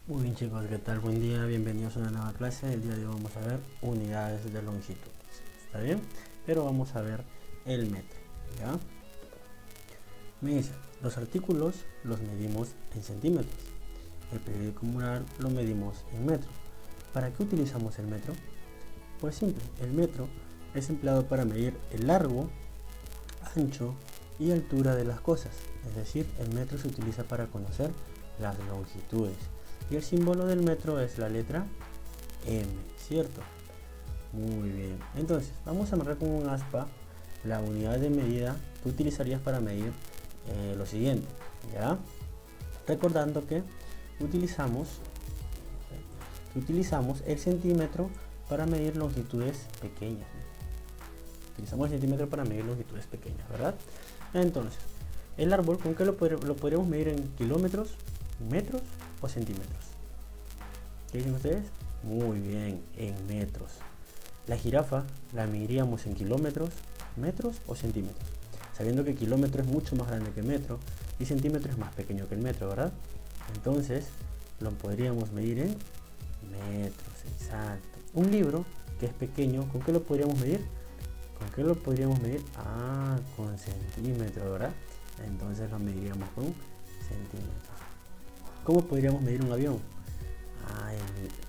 Muy bien chicos, ¿qué tal? Buen día, bienvenidos a una nueva clase. El día de hoy vamos a ver unidades de longitud. ¿Está bien? Pero vamos a ver el metro, ¿ya? Me dice, los artículos los medimos en centímetros. El periódico mural lo medimos en metros. ¿Para qué utilizamos el metro? Pues simple, el metro es empleado para medir el largo, ancho y altura de las cosas. Es decir, el metro se utiliza para conocer las longitudes. Y el símbolo del metro es la letra M, ¿cierto? Muy bien. Entonces, vamos a marcar con un aspa la unidad de medida que utilizarías para medir lo siguiente, ¿ya? Recordando que utilizamos el centímetro para medir longitudes pequeñas. Utilizamos el centímetro para medir longitudes pequeñas, ¿verdad? Entonces, el árbol, ¿con qué lo podríamos medir en kilómetros, metros o centímetros? ¿Qué dicen ustedes? Muy bien, en metros. La jirafa la mediríamos en kilómetros, metros o centímetros, sabiendo que kilómetro es mucho más grande que metro y centímetro es más pequeño que el metro, ¿verdad? Entonces lo podríamos medir en metros, exacto. Un libro que es pequeño, ¿con qué lo podríamos medir? ¿Con qué lo podríamos medir? Con centímetros, ¿verdad? Entonces lo mediríamos con centímetros. ¿Cómo podríamos medir un avión?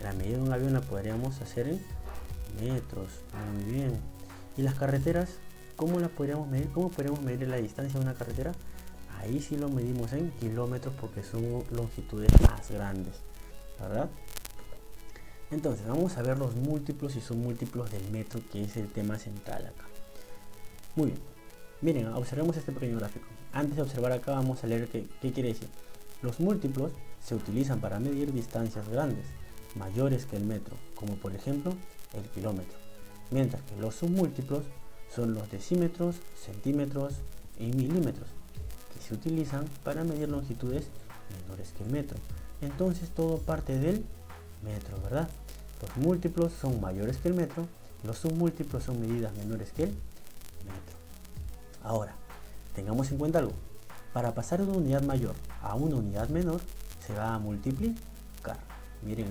La medida de un avión la podríamos hacer en metros. Muy bien. ¿Y las carreteras? ¿Cómo las podríamos medir? ¿Cómo podríamos medir la distancia de una carretera? Ahí sí lo medimos en kilómetros porque son longitudes más grandes, ¿verdad? Entonces vamos a ver los múltiplos y submúltiplos del metro, que es el tema central acá. Muy bien. Miren, observemos este pequeño gráfico. Antes de observar acá vamos a leer qué quiere decir. Los múltiplos se utilizan para medir distancias grandes, mayores que el metro, como por ejemplo el kilómetro, mientras que los submúltiplos son los decímetros, centímetros y milímetros, que se utilizan para medir longitudes menores que el metro. Entonces todo parte del metro, ¿verdad? Los múltiplos son mayores que el metro, los submúltiplos son medidas menores que el metro. Ahora, tengamos en cuenta algo. Para pasar de una unidad mayor a una unidad menor, se va a multiplicar. Miren,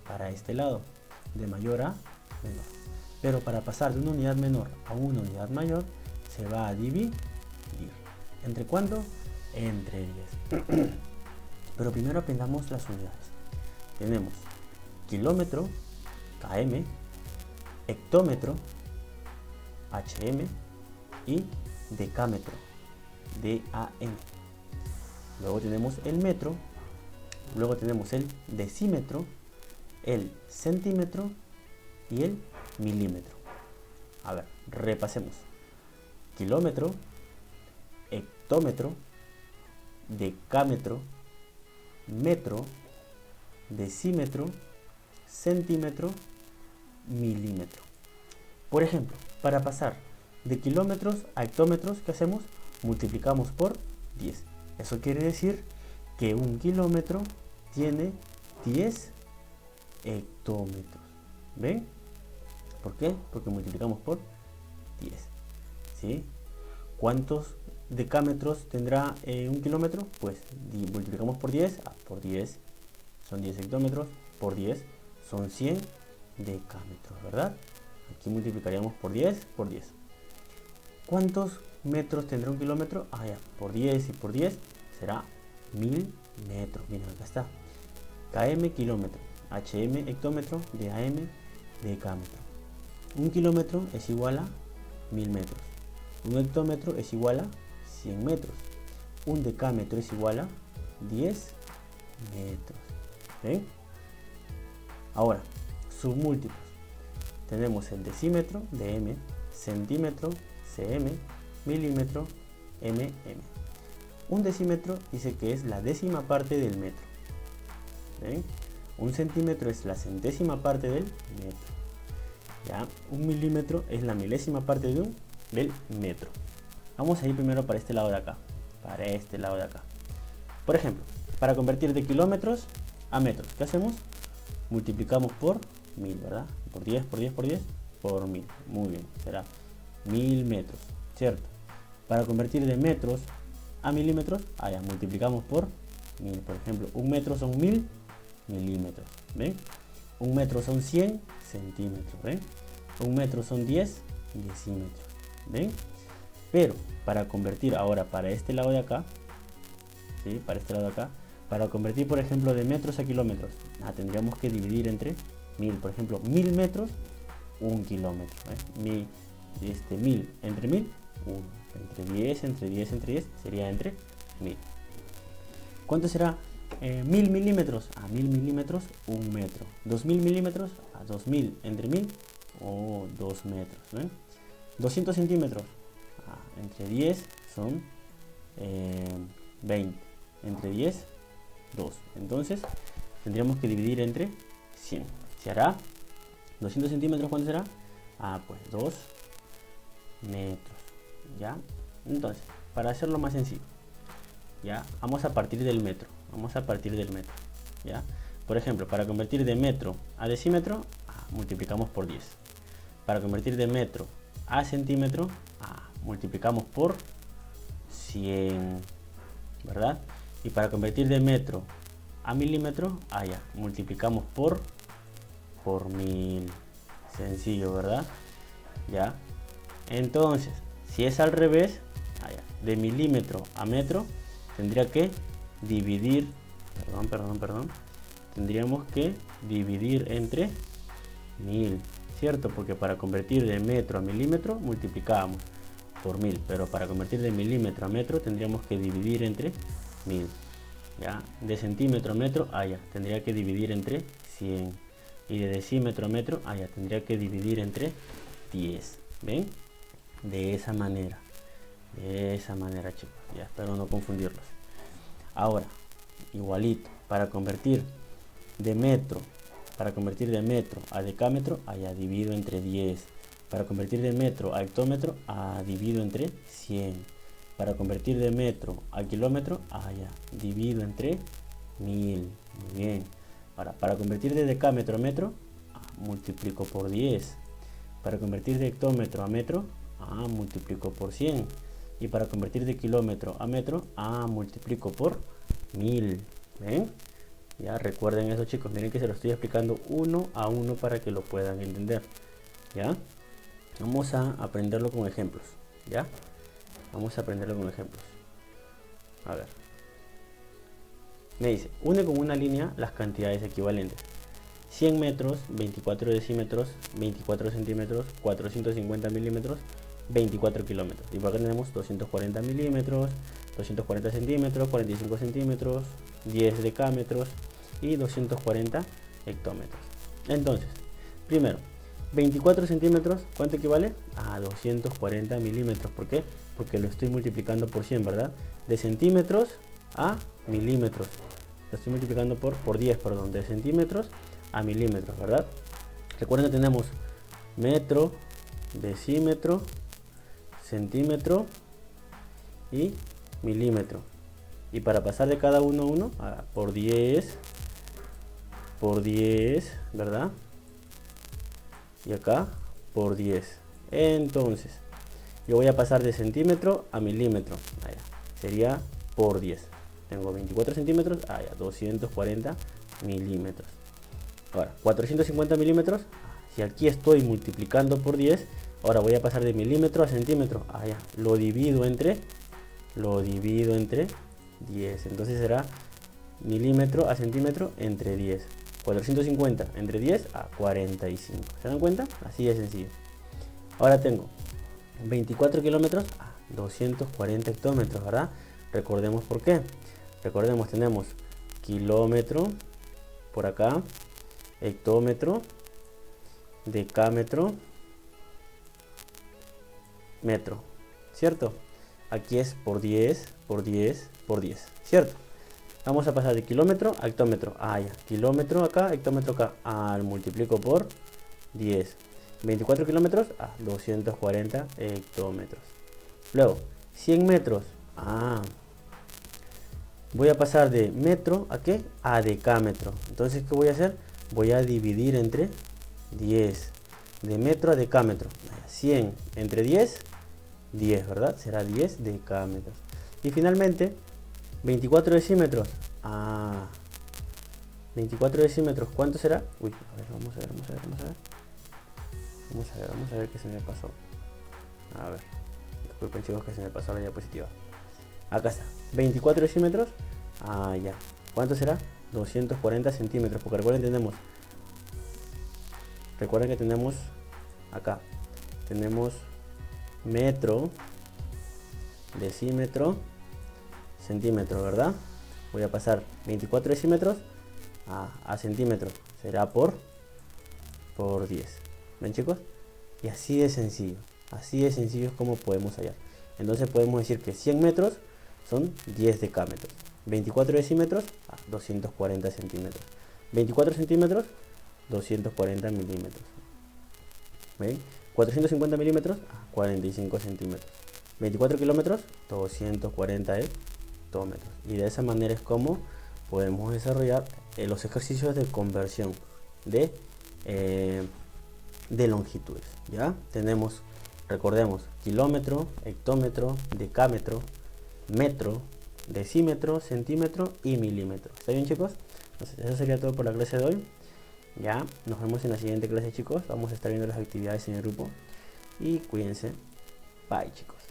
para este lado, de mayor a menor. Pero para pasar de una unidad menor a una unidad mayor, se va a dividir. ¿Entre cuánto? Entre 10. Pero primero aprendamos las unidades. Tenemos kilómetro, km, hectómetro, hm y decámetro, DAM. Luego tenemos el metro, luego tenemos el decímetro, el centímetro y el milímetro. A ver, repasemos. Kilómetro, hectómetro, decámetro, metro, decímetro, centímetro, milímetro. Por ejemplo, para pasar de kilómetros a hectómetros, ¿qué hacemos? Multiplicamos por 10. Eso quiere decir que un kilómetro tiene 10 hectómetros. ¿Ven? ¿Por qué? Porque multiplicamos por 10. ¿Sí? ¿Cuántos decámetros tendrá un kilómetro? Pues multiplicamos por 10. Por 10 son 10 hectómetros. Por 10 son 100 decámetros, ¿verdad? Aquí multiplicaríamos por 10 por 10. ¿Cuántos metros tendrá un kilómetro? Ya, por 10 y por 10 será 1000 metros. Miren, acá está. km, kilómetro. hm, hectómetro. DAM, decámetro. Un kilómetro es igual a 1000 metros. Un hectómetro es igual a 100 metros. Un decámetro es igual a 10 metros. ¿Ven? Ahora, submúltiplos. Tenemos el decímetro, dm, centímetro, cm, milímetro, mm. Un decímetro dice que es la décima parte del metro. ¿Ven? Un centímetro es la centésima parte del metro. ¿Ya? Un milímetro es la milésima parte del metro. Vamos a ir primero para este lado de acá. Para este lado de acá. Por ejemplo, para convertir de kilómetros a metros, ¿qué hacemos? Multiplicamos por 1000, ¿verdad? Por 10, por 10, por 10, por 1000. Muy bien, será 1000 metros, ¿cierto? Para convertir de metros a milímetros, allá multiplicamos por 1000. Por ejemplo, un metro son 1000 milímetros. ¿Ven? Un metro son 100 centímetros. ¿Ven? Un metro son 10 decímetros. ¿Ven? Pero para convertir ahora para este lado de acá, ¿sí? Para este lado de acá, para convertir por ejemplo de metros a kilómetros, tendríamos que dividir entre 1000. Por ejemplo, 1000 metros, 1 kilómetro. 1000 entre 1000, 1. Entre 10, entre 10, entre 10 sería entre 1000. ¿Cuánto será 1000 milímetros? A 1000 milímetros, 1 metro. 2000 milímetros, a 2000 entre 1000, o 2 metros. ¿Ven? 200 centímetros, entre 10 son 20. Entre 10, 2. Entonces tendríamos que dividir entre 100. Se hará 200 centímetros, ¿cuánto será? Pues 2 metros. ¿Ya? Entonces, para hacerlo más sencillo, ¿ya? Vamos a partir del metro. ¿Ya? Por ejemplo, para convertir de metro a decímetro, multiplicamos por 10. Para convertir de metro a centímetro, multiplicamos por 100, ¿verdad? Y para convertir de metro a milímetro, ya, multiplicamos por 1000. Sencillo, ¿verdad? Ya. Entonces, si es al revés, de milímetro a metro, tendría que dividir, tendríamos que dividir entre 1000, ¿cierto? Porque para convertir de metro a milímetro multiplicábamos por 1000, pero para convertir de milímetro a metro tendríamos que dividir entre 1000. ¿Ya? De centímetro a metro, ya, tendría que dividir entre 100. Y de decímetro a metro, ya, tendría que dividir entre 10. ¿Ven? De esa manera, chicos. Ya, espero no confundirlos. Ahora, igualito, para convertir de metro a decámetro, ya divido entre 10. Para convertir de metro a hectómetro, divido entre 100. Para convertir de metro a kilómetro, ya divido entre 1000. Muy bien. Para convertir de decámetro a metro, multiplico por 10. Para convertir de hectómetro a metro, multiplico por 100. Y para convertir de kilómetro a metro, multiplico por 1000. ¿Ven? Ya recuerden eso, chicos. Miren que se lo estoy explicando uno a uno para que lo puedan entender. ¿Ya? Vamos a aprenderlo con ejemplos. ¿Ya? Vamos a aprenderlo con ejemplos. A ver. Me dice, une con una línea las cantidades equivalentes. 100 metros, 24 decímetros, 24 centímetros, 450 milímetros, 24 kilómetros. Y por acá tenemos 240 milímetros, 240 centímetros, 45 centímetros, 10 decámetros y 240 hectómetros. Entonces, primero, 24 centímetros, ¿cuánto equivale? A 240 milímetros. ¿Por qué? Porque lo estoy multiplicando por 100, ¿verdad? De centímetros a milímetros. Lo estoy multiplicando por 10, perdón. De centímetros a milímetros, ¿verdad? Recuerden que tenemos metro, decímetro, centímetro y milímetro. Y para pasar de cada uno a uno, por 10, ¿verdad? Y acá por 10. Entonces, yo voy a pasar de centímetro a milímetro. Sería por 10. Tengo 24 centímetros, 240 milímetros. Ahora, 450 milímetros. Si aquí estoy multiplicando por 10, ahora voy a pasar de milímetro a centímetro. Lo divido entre 10. Entonces será milímetro a centímetro entre 10. 450 entre 10 a 45. ¿Se dan cuenta? Así de sencillo. Ahora tengo 24 kilómetros a 240 hectómetros, ¿verdad? Recordemos por qué. Recordemos, tenemos kilómetro por acá, hectómetro, decámetro, metro, ¿cierto? Aquí es por 10, por 10, por 10, ¿cierto? Vamos a pasar de kilómetro a hectómetro. Ya. Kilómetro acá, hectómetro acá. Multiplico por 10. 24 kilómetros a 240 hectómetros. Luego, 100 metros. Voy a pasar de metro a ¿qué? A decámetro. Entonces, ¿qué voy a hacer? Voy a dividir entre 10. De metro a decámetro. 100 entre 10, 10, ¿verdad? Será 10 decámetros. Y finalmente, 24 decímetros. 24 decímetros, ¿cuánto será? Uy, a ver, vamos a ver. Vamos a ver qué se me pasó. A ver, disculpen chicos que se me pasó la diapositiva. Acá está, 24 decímetros. Ah, ya. ¿Cuánto será? 240 centímetros, porque recuerden que tenemos acá, tenemos metro, decímetro, centímetro, ¿verdad? Voy a pasar 24 decímetros a centímetros, será por 10. ¿Ven chicos? Y así de sencillo es como podemos hallar. Entonces podemos decir que 100 metros son 10 decámetros, 24 decímetros a 240 centímetros, 24 centímetros 240 milímetros. ¿Ven? 450 milímetros a 45 centímetros, 24 kilómetros 240 hectómetros. Y de esa manera es como podemos desarrollar los ejercicios de conversión de longitudes. Ya tenemos, recordemos, kilómetro, hectómetro, decámetro, metro, decímetro, centímetro y milímetro. ¿Está bien chicos? Entonces eso sería todo por la clase de hoy. Ya, nos vemos en la siguiente clase chicos. Vamos a estar viendo las actividades en el grupo. Y cuídense. Bye chicos.